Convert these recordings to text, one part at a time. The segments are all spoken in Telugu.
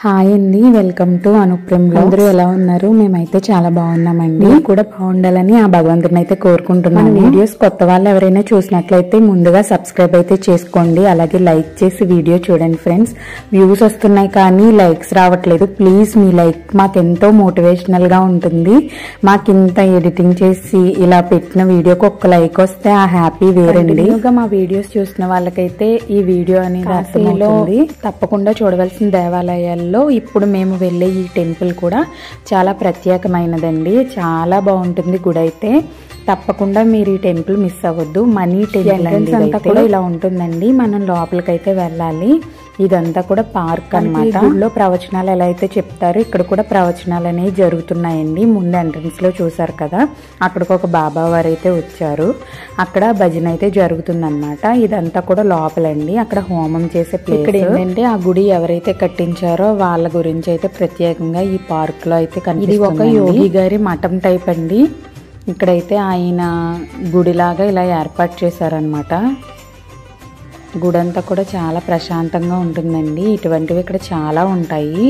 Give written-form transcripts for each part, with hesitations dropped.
హాయ్ అండి, వెల్కమ్ టు అనుప్రేమ్ బ్లాగ్స్. అందరూ ఎలా ఉన్నారు? మేమైతే చాలా బాగున్నామండి. మీరు కూడా బాగుండాలని ఆ భగవంతుని అయితే కోరుకుంటున్నాను. వీడియోస్ కొత్త వాళ్ళు ఎవరైనా చూసినట్లయితే ముందుగా సబ్స్క్రైబ్ అయితే చేసుకోండి, అలాగే లైక్ చేసి వీడియో చూడండి ఫ్రెండ్స్. వ్యూస్ వస్తున్నాయి కానీ లైక్స్ రావట్లేదు. ప్లీజ్ మీ లైక్ మాకు ఎంతో మోటివేషనల్ గా ఉంటుంది. మాకు ఇంత ఎడిటింగ్ చేసి ఇలా పెట్టిన వీడియోకి ఒక్క లైక్ వస్తే ఆ హ్యాపీ వేరండి. మా వీడియోస్ చూసిన వాళ్ళకైతే ఈ వీడియో అనేది అర్థమవుతుంది. తప్పకుండా చూడవలసిన దేవాలయాల్లో ఇప్పుడు మేము వెళ్ళే ఈ టెంపుల్ కూడా చాలా ప్రత్యేకమైనదండి. చాలా బాగుంటుంది గుడి అయితే. తప్పకుండా మీరు ఈ టెంపుల్ మిస్ అవ్వద్దు. మనీ టెంపుల్ అంతా కూడా ఇలా ఉంటుందండి. మనం లోపలికైతే వెళ్ళాలి. ఇదంతా కూడా పార్క్ అన్నమాట. గుడిలో ప్రవచనాలు ఎలా అయితే చెప్తారో ఇక్కడ కూడా ప్రవచనాలు అనేవి జరుగుతున్నాయండి. ముందు ఎంట్రన్స్ లో చూసారు కదా, అక్కడికి ఒక బాబా వారు అయితే వచ్చారు. అక్కడ భజన అయితే జరుగుతుందన్నమాట. ఇదంతా కూడా లోపలండి. అక్కడ హోమం చేసే ప్లేస్. ఇక్కడ ఏంటంటే ఆ గుడి ఎవరైతే కట్టించారో వాళ్ళ గురించి అయితే ప్రత్యేకంగా ఈ పార్క్ లో అయితే కనిపిస్తుంది. ఇది ఒక యోగి గారి మఠం టైప్ అండి. ఇక్కడైతే ఆయన గుడిలాగా ఇలా ఏర్పాటు చేశారనమాట. గుడంతా కూడా చాలా ప్రశాంతంగా ఉంటుందండి. ఇటువంటివి ఇక్కడ చాలా ఉంటాయి.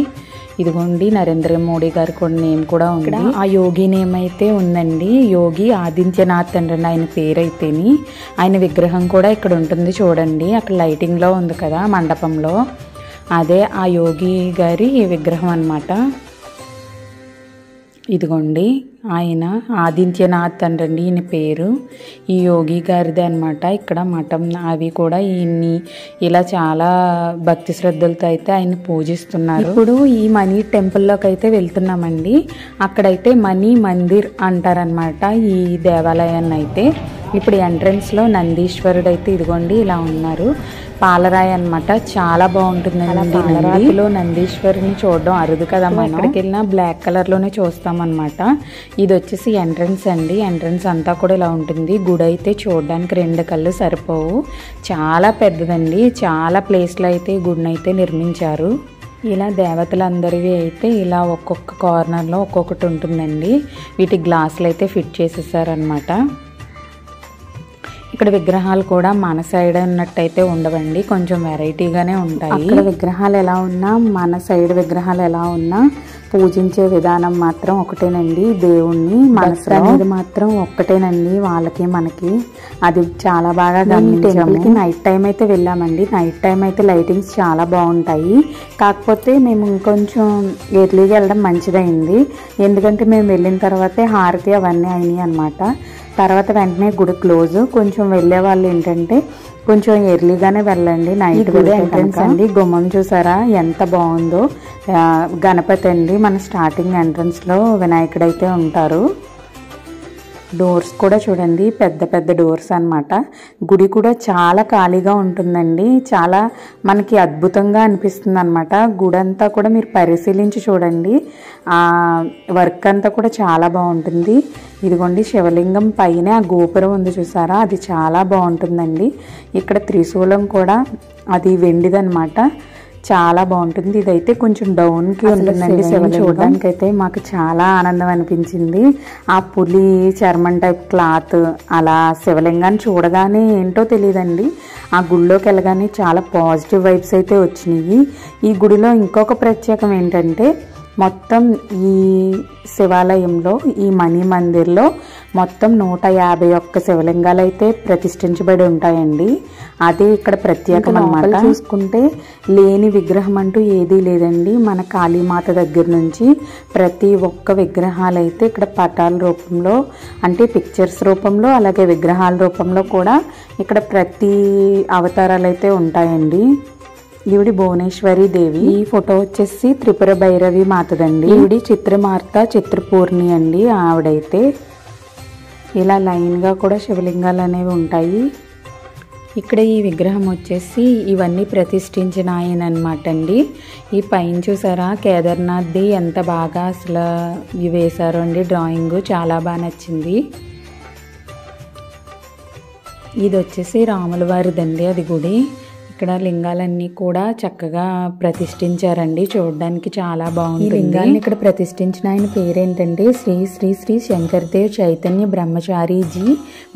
ఇదిగోండి నరేంద్ర మోడీ గారి కొన్ని నేమ్ కూడా ఉంది. ఆ యోగి నేమ్ అయితే ఉందండి. యోగి ఆదిత్యనాథ్ అండి ఆయన పేరైతేని. ఆయన విగ్రహం కూడా ఇక్కడ ఉంటుంది చూడండి. అక్కడ లైటింగ్ లో ఉంది కదా మండపంలో, అదే ఆ యోగి గారి విగ్రహం అన్నమాట. ఇదిగోండి ఆయన ఆదిత్యనాథ్ అంటండి ఈయన పేరు. ఈ యోగి గారిది అనమాట. ఇక్కడ మఠం అవి కూడా ఈయన్ని ఇలా చాలా భక్తి శ్రద్ధలతో అయితే ఆయన పూజిస్తున్నారు. ఇప్పుడు ఈ మనీ టెంపుల్లోకి అయితే వెళ్తున్నామండి. అక్కడైతే మనీ మందిర్ అంటారనమాట ఈ దేవాలయాన్ని అయితే. ఇప్పుడు ఎంట్రన్స్ లో నందీశ్వరుడు అయితే ఇదిగోండి ఇలా ఉన్నారు. పాలరాయి అన్నమాట. చాలా బాగుంటుందండి. పాలరాయిలో నందీశ్వరుని చూడడం అరుదు కదా. మనం ఎక్కడికి వెళ్ళినా బ్లాక్ కలర్ లోనే చూస్తామన్నమాట. ఇది వచ్చేసి ఎంట్రన్స్ అండి. ఎంట్రన్స్ అంతా కూడా ఇలా ఉంటుంది. గుడి అయితే చూడడానికి 2 కళ్ళు సరిపోవు. చాలా పెద్దదండి. చాలా ప్లేస్లో అయితే ఈ గుడిని అయితే నిర్మించారు. ఇలా దేవతలందరివి అయితే ఇలా ఒక్కొక్క కార్నర్లో ఒక్కొక్కటి ఉంటుందండి. వీటి గ్లాసులు అయితే ఫిట్ చేసేసారనమాట. ఇక్కడ విగ్రహాలు కూడా మన సైడ్ ఉన్నట్టయితే ఉండవండి, కొంచెం వెరైటీగానే ఉంటాయి. అక్కడ విగ్రహాలు ఎలా ఉన్నా మన సైడ్ విగ్రహాలు ఎలా ఉన్నా పూజించే విధానం మాత్రం ఒకటేనండి. దేవుణ్ణి మనసు అనేది మాత్రం ఒక్కటేనండి వాళ్ళకి మనకి. అది చాలా బాగా టెంపుల్కి నైట్ టైం అయితే వెళ్ళామండి. నైట్ టైం అయితే లైటింగ్స్ చాలా బాగుంటాయి. కాకపోతే మేము ఇంకొంచెం ఎర్లీగా వెళ్ళడం మంచిదైంది. ఎందుకంటే మేము వెళ్ళిన తర్వాతే హారతి అవన్నీ అయినాయి అనమాట. తర్వాత వెంటనే గుడి క్లోజ్. కొంచెం వెళ్ళే వాళ్ళు ఏంటంటే కొంచెం ఎర్లీగానే వెళ్ళండి. నైట్ ఎంట్రన్స్ అండి. గుమ్మం చూసారా ఎంత బాగుందో. గణపతి అండి. మన స్టార్టింగ్ ఎంట్రన్స్ లో వినాయకుడు అయితే ఉంటారు. డోర్స్ కూడా చూడండి, పెద్ద పెద్ద డోర్స్ అన్నమాట. గుడి కూడా చాలా ఖాళీగా ఉంటుందండి. చాలా మనకి అద్భుతంగా అనిపిస్తుంది అనమాట. గుడి అంతా కూడా మీరు పరిశీలించి చూడండి. ఆ వర్క్ అంతా కూడా చాలా బాగుంటుంది. ఇదిగోండి శివలింగం పైన ఆ గోపురం ఉంది చూసారా, అది చాలా బాగుంటుందండి. ఇక్కడ త్రిశూలం కూడా అది వెండిదనమాట. చాలా బాగుంటుంది. ఇదైతే కొంచెం డౌన్కి ఉంటుందండి. చూడడానికి అయితే మాకు చాలా ఆనందం అనిపించింది. ఆ పులి చర్మం టైప్ క్లాత్ అలా శివలింగాన్ని చూడగానే ఏంటో తెలియదండి, ఆ గుడిలోకి వెళ్ళగానే చాలా పాజిటివ్ వైబ్స్ అయితే వచ్చినాయి. ఈ గుడిలో ఇంకొక ప్రత్యేకం ఏంటంటే మొత్తం ఈ శివాలయంలో ఈ మణి మందిర్లో మొత్తం 151 శివలింగాలు అయితే ప్రతిష్ఠించబడి ఉంటాయండి. అదే ఇక్కడ ప్రత్యేకం అన్నమాట. చూసుకుంటే లేని విగ్రహం అంటూ ఏదీ లేదండి. మన కాళీమాత దగ్గర నుంచి ప్రతి ఒక్క విగ్రహాలు అయితే ఇక్కడ పటాల రూపంలో అంటే పిక్చర్స్ రూపంలో అలాగే విగ్రహాల రూపంలో కూడా ఇక్కడ ప్రతి అవతారాలు అయితే ఉంటాయండి. ఈవిడి భువనేశ్వరి దేవి. ఈ ఫోటో వచ్చేసి త్రిపుర భైరవి మాతదండి. ఈవిడి చిత్రమార్త చిత్రపూర్ణి అండి ఆవిడైతే. ఇలా లైన్గా కూడా శివలింగాలు అనేవి ఉంటాయి. ఇక్కడ ఈ విగ్రహం వచ్చేసి ఇవన్నీ ప్రతిష్ఠించిన ఆయన అనమాట అండి. ఈ పైన చూసారా కేదార్నాథ్ది ఎంత బాగా అసలు వేశారు అండి డ్రాయింగ్. చాలా బాగా నచ్చింది. ఇది వచ్చేసి రాముల వారిదండి అది గుడి. ఇక్కడ లింగాలన్నీ కూడా చక్కగా ప్రతిష్ఠించారండి, చూడడానికి చాలా బాగుంది. ఈ లింగాన్ని ఇక్కడ ప్రతిష్ఠించిన ఆయన పేరేంటంటే శ్రీ శ్రీ శ్రీ శంకర్దేవ్ చైతన్య బ్రహ్మచారీజీ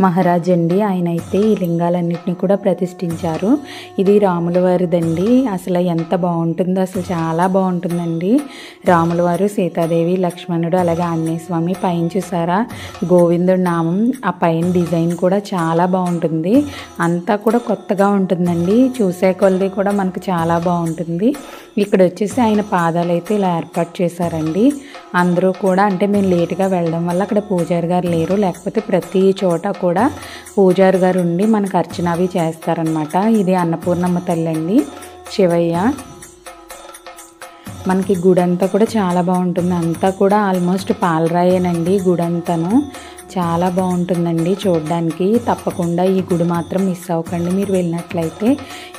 మహారాజ్ అండి. ఆయన అయితే ఈ లింగాలన్నింటినీ కూడా ప్రతిష్ఠించారు. ఇది రాముల వారిదండి. అసలు ఎంత బాగుంటుందో, అసలు చాలా బాగుంటుందండి. రాముల వారు, సీతాదేవి, లక్ష్మణుడు, అలాగే ఆంజనేయ స్వామి. పైన చూసారా గోవిందుడి నామం, ఆ పైన డిజైన్ కూడా చాలా బాగుంటుంది. అంతా కూడా కొత్తగా ఉంటుందండి, చూసే కొలది కూడా మనకు చాలా బాగుంటుంది. ఇక్కడ వచ్చేసి ఆయన పాదాలు అయితే ఇలా ఏర్పాటు చేశారండి. అందరూ కూడా అంటే మేము లేటుగా వెళ్ళడం వల్ల అక్కడ పూజారి గారు లేరు, లేకపోతే ప్రతి చోట కూడా పూజారి గారు ఉండి మనకు అర్చన అవి చేస్తారనమాట. ఇది అన్నపూర్ణమ్మ తల్లి అండి, శివయ్య. మనకి గుడి అంతా కూడా చాలా బాగుంటుంది. అంతా కూడా ఆల్మోస్ట్ పాలరాయేనండి గుడి అంతాను. చాలా బాగుంటుందండి చూడడానికి. తప్పకుండా ఈ గుడి మాత్రం మిస్ అవ్వకండి మీరు వెళ్ళినట్లయితే.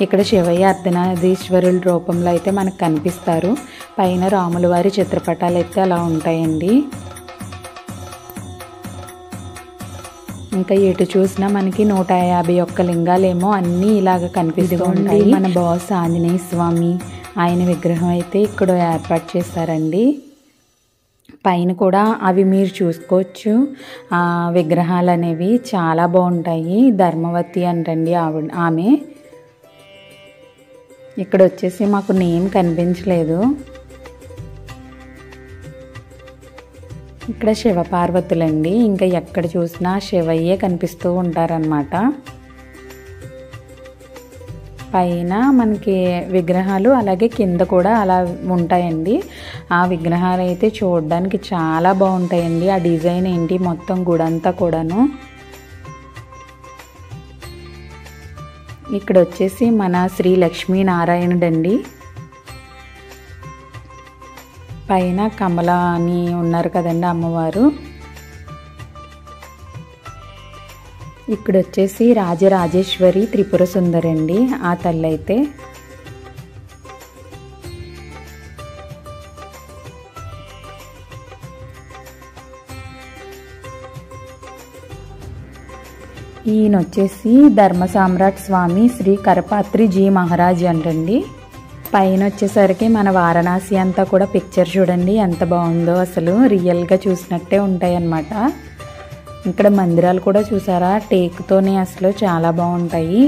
ఇక్కడ శివయ్య అర్ధనారీశ్వరుల రూపంలో అయితే మనకు కనిపిస్తారు. పైన రాముల వారి చిత్రపటాలు అయితే అలా ఉంటాయండి. ఇంకా ఎటు చూసినా మనకి 151 లింగాలేమో అన్నీ ఇలాగ కనిపిస్తూ ఉంటాయి. మన బాస్ ఆంజనేయ స్వామి ఆయన విగ్రహం అయితే ఇక్కడ ఏర్పాటు చేశారండి. పైన కూడా అవి మీరు చూసుకోవచ్చు. విగ్రహాలు అనేవి చాలా బాగుంటాయి. ధర్మవతి అంటండి ఆమె. ఇక్కడ వచ్చేసి మాకు నేమ్ కనిపించలేదు. ఇక్కడ శివపార్వతులండి. ఇంకా ఎక్కడ చూసినా శివయ్యే కనిపిస్తూ ఉంటారనమాట. పైన మనకి విగ్రహాలు అలాగే కింద కూడా అలా ఉంటాయండి. ఆ విగ్రహాలు అయితే చూడడానికి చాలా బాగుంటాయండి. ఆ డిజైన్ ఏంటి మొత్తం గుడంతా కూడాను. ఇక్కడ వచ్చేసి మన శ్రీ లక్ష్మీనారాయణుడు అండి. పైన కమల అని ఉన్నారు కదండి అమ్మవారు. ఇక్కడ వచ్చేసి రాజరాజేశ్వరి త్రిపుర సుందరండి ఆ తల్లి అయితే. ఈయన వచ్చేసి ధర్మ సామ్రాట్ స్వామి శ్రీ కరపాత్రి జీ మహారాజ్ అంటండి. పైన వచ్చేసరికి మన వారణాసి అంతా కూడా పిక్చర్ చూడండి ఎంత బాగుందో, అసలు రియల్గా చూసినట్టే ఉంటాయి అన్నమాట. ఇక్కడ మందిరాలు కూడా చూసారా టేక్తోనే, అసలు చాలా బాగుంటాయి.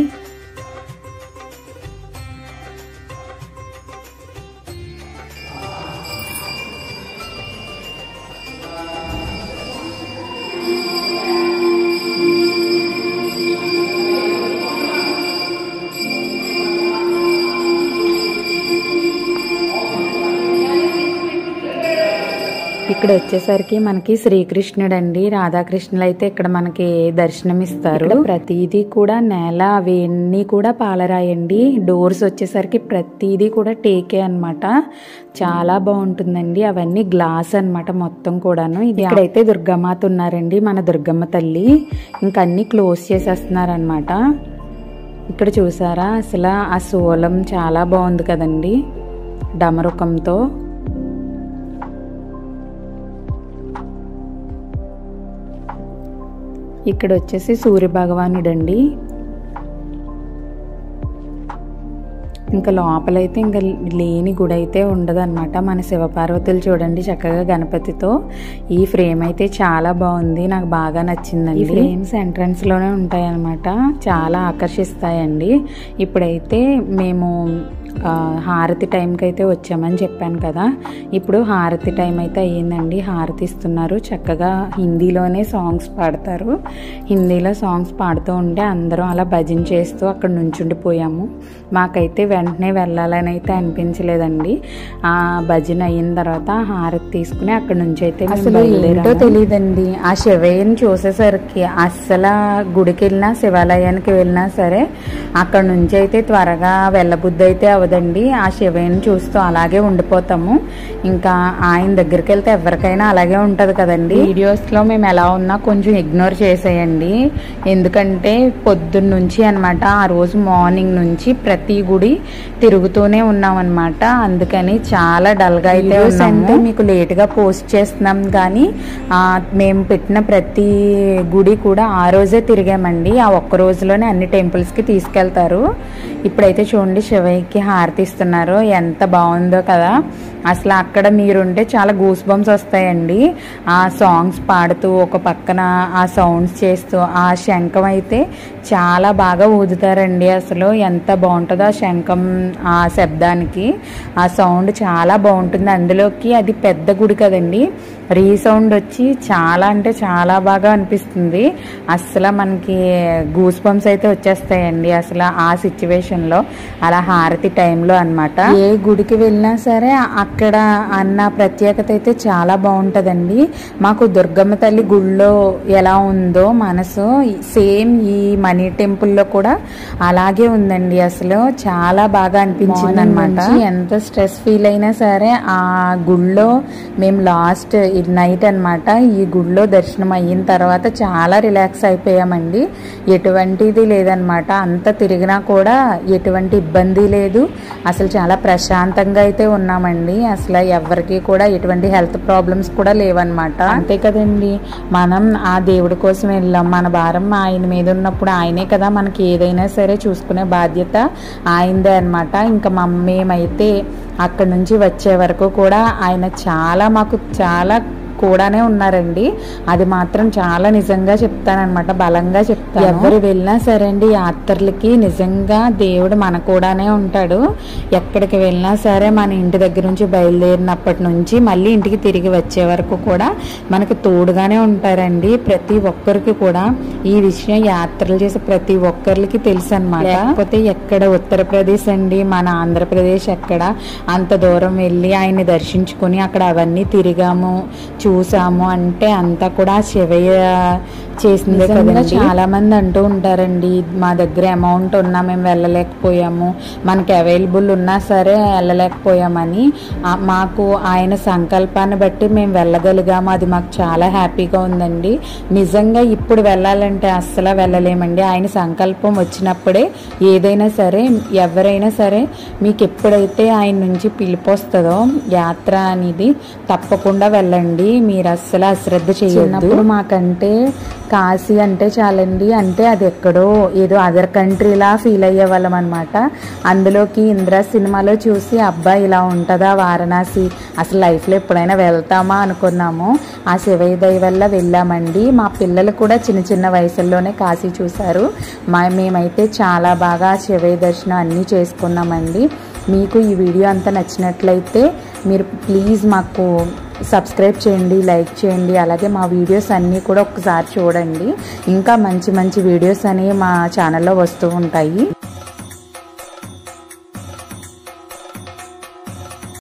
ఇక్కడ వచ్చేసరికి మనకి శ్రీకృష్ణుడు అండి, రాధాకృష్ణులు అయితే ఇక్కడ మనకి దర్శనమిస్తారు. ప్రతిదీ కూడా నేల అవన్నీ కూడా పాలరాయండి. డోర్స్ వచ్చేసరికి ప్రతిదీ కూడా టేకే అన్నమాట. చాలా బాగుంటుందండి. అవన్నీ గ్లాస్ అన్నమాట మొత్తం కూడాను. ఇది ఇక్కడైతే దుర్గమాత ఉన్నారండి, మన దుర్గమ్మ తల్లి. ఇంకా అన్ని క్లోజ్ చేసేస్తున్నారు అనమాట. ఇక్కడ చూసారా అసలు ఆ శూలం చాలా బాగుంది కదండి డమరుకంతో. ఇక్కడ వచ్చేసి సూర్య భగవానుడు అండి. ఇంకా లోపలైతే ఇంకా లేని గుడి అయితే ఉండదన్నమాట. మన శివపార్వతులు చూడండి చక్కగా గణపతితో. ఈ ఫ్రేమ్ అయితే చాలా బాగుంది, నాకు బాగా నచ్చిందండి. ఈ ఫ్రేమ్స్ ఎంట్రన్స్లోనే ఉంటాయన్నమాట, చాలా ఆకర్షిస్తాయండి. ఇప్పుడైతే మేము హారతి టైంకి అయితే వచ్చామని చెప్పాను కదా. ఇప్పుడు హారతి టైం అయితే అయ్యిందండి. హారతి ఇస్తున్నారు. చక్కగా హిందీలోనే సాంగ్స్ పాడతారు. హిందీలో సాంగ్స్ పాడుతూ ఉంటే అందరం అలా భజన చేస్తూ అక్కడ నుంచుండిపోయాము. మాకైతే వెంటనే వెళ్ళాలని అయితే అనిపించలేదండి. ఆ భజన అయిన తర్వాత హారతి తీసుకుని అక్కడ నుంచి అయితే అసలు ఏంటో తెలియదండి. ఆ శివయ్యని చూసేసరికి అస్సలు గుడికి వెళ్ళినా శివాలయానికి వెళ్ళినా సరే అక్కడ నుంచి అయితే త్వరగా వెళ్ళబుద్ధి అయితే అవదండి. ఆ శివయ్యని చూస్తూ అలాగే ఉండిపోతాము. ఇంకా ఆయన దగ్గరికి వెళ్తే ఎవరికైనా అలాగే ఉంటుంది కదండి. వీడియోస్లో మేము ఎలా ఉన్నా కొంచెం ఇగ్నోర్ చేసేయండి. ఎందుకంటే పొద్దున్న నుంచి అనమాట, ఆ రోజు మార్నింగ్ నుంచి ప్రతి గుడి తిరుగుతూనే ఉన్నాం అనమాట. అందుకని చాలా డల్గా అయితే అంటే మీకు లేట్గా పోస్ట్ చేస్తున్నాం. కానీ మేము పెట్టిన ప్రతి గుడి కూడా ఆ రోజే తిరిగామండి. ఆ ఒక్క రోజులోనే అన్ని టెంపుల్స్కి తీసుకెళ్తారు. ఇప్పుడైతే చూడండి శివయ్యకి హారతి ఇస్తున్నారు, ఎంత బాగుందో కదా. అసలు అక్కడ మీరుంటే చాలా గూస్ బంప్స్ వస్తాయండి. ఆ సాంగ్స్ పాడుతూ ఒక పక్కన ఆ సౌండ్స్ చేస్తూ ఆ శంఖం అయితే చాలా బాగా ఊదుతారండి. అసలు ఎంత బాగుంటుందో ఆ శంఖం, ఆ శబ్దానికి ఆ సౌండ్ చాలా బాగుంటుంది. అందులోకి అది పెద్ద గుడి కదండి, రీసౌండ్ వచ్చి చాలా అంటే చాలా బాగా అనిపిస్తుంది. అసలు మనకి గూస్ బంప్స్ అయితే వచ్చేస్తాయండి అసలు ఆ సిచ్యువేషన్లో, అలా హారతి టైంలో అనమాట. ఏ గుడికి వెళ్ళినా సరే అక్కడ అన్న ప్రత్యేకత అయితే చాలా బాగుంటుందండి. మాకు దుర్గమ్మ తల్లి గుళ్ళో ఎలా ఉందో మనసు, సేమ్ ఈ మనీ టెంపుల్లో కూడా అలాగే ఉందండి. అసలు చాలా బాగా అనిపించింది అనమాట. ఎంత స్ట్రెస్ ఫీల్ అయినా సరే ఆ గుళ్ళో మేము లాస్ట్ నైట్ అనమాట ఈ గుళ్ళో దర్శనం అయిన తర్వాత చాలా రిలాక్స్ అయిపోయామండి. ఎటువంటిది లేదనమాట, అంత తిరిగినా కూడా ఎటువంటి ఇబ్బంది లేదు. అసలు చాలా ప్రశాంతంగా అయితే ఉన్నామండి. అసలు ఎవరికి కూడా ఎటువంటి హెల్త్ ప్రాబ్లమ్స్ కూడా లేవన్నమాట. అంతే కదండి, మనం ఆ దేవుడి కోసం వెళ్ళాం, మన భారం ఆయన మీద ఉన్నప్పుడు ఆయనే కదా మనకి ఏదైనా సరే చూసుకునే బాధ్యత ఆయనదే అనమాట. ఇంకా మేమైతే అక్కడ నుంచి వచ్చే వరకు కూడా ఆయన చాలా మాకు చాలా కూడానే ఉన్నారండి. అది మాత్రం చాలా నిజంగా చెప్తానమాట, బలంగా చెప్తాను. ఎవరు వెళ్ళినా సరే అండి యాత్రలకి నిజంగా దేవుడు మన కూడానే ఉంటాడు. ఎక్కడికి వెళ్ళినా సరే మన ఇంటి దగ్గర నుంచి బయలుదేరినప్పటి నుంచి మళ్ళీ ఇంటికి తిరిగి వచ్చే వరకు కూడా మనకు తోడుగానే ఉంటారండి. ప్రతి ఒక్కరికి కూడా ఈ విషయం యాత్రలు చేసే ప్రతి ఒక్కరికి తెలుసు అనమాట. లేకపోతే ఎక్కడ ఉత్తరప్రదేశ్ అండి, మన ఆంధ్రప్రదేశ్ ఎక్కడ అంత దూరం వెళ్ళి ఆయన్ని దర్శించుకుని అక్కడ అవన్నీ తిరిగాము చూసాము అంటే అంతా కూడా శివయ్య చేసిందే కదండి. చాలా మంది అంటూ ఉంటారండి, మా దగ్గర అమౌంట్ ఉన్నా మేము వెళ్ళలేకపోయాము, మనకి అవైలబుల్ ఉన్నా సరే వెళ్ళలేకపోయామని. మాకు ఆయన సంకల్పాన్ని బట్టి మేము వెళ్ళగలిగాము, అది మాకు చాలా హ్యాపీగా ఉందండి. నిజంగా ఇప్పుడు వెళ్ళాలంటే అస్సలు వెళ్ళలేమండి. ఆయన సంకల్పం వచ్చినప్పుడే ఏదైనా సరే ఎవరైనా సరే మీకు ఎప్పుడైతే ఆయన నుంచి పిలుపు వస్తుందో యాత్ర అనేది తప్పకుండా వెళ్ళండి. మీరు అస్సలు అశ్రద్ధ చేయొద్దు. మాకంటే కాశీ అంటే చాలండి, అంటే అది ఎక్కడో ఏదో అదర్ కంట్రీలా ఫీల్ అయ్యే వాళ్ళం అనమాట. అందులోకి ఇంద్ర సినిమాలో చూసి అబ్బా ఇలా ఉంటుందా వారణాసి, అసలు లైఫ్లో ఎప్పుడైనా వెళ్తామా అనుకున్నాము. ఆ శివయ్య దయ వల్ల వెళ్ళామండి. మా పిల్లలు కూడా చిన్న చిన్న వయసుల్లోనే కాశీ చూశారు. మేమైతే చాలా బాగా శివయ్య దర్శనం అన్నీ చేసుకున్నామండి. మీకు ఈ వీడియో అంతా నచ్చినట్లయితే మీరు ప్లీజ్ మాకు సబ్స్క్రైబ్ చేయండి, లైక్ చేయండి. అలాగే మా వీడియోస్ అన్నీ కూడా ఒకసారి చూడండి. ఇంకా మంచి మంచి వీడియోస్ అనేవి మా ఛానల్లో వస్తూ ఉంటాయి.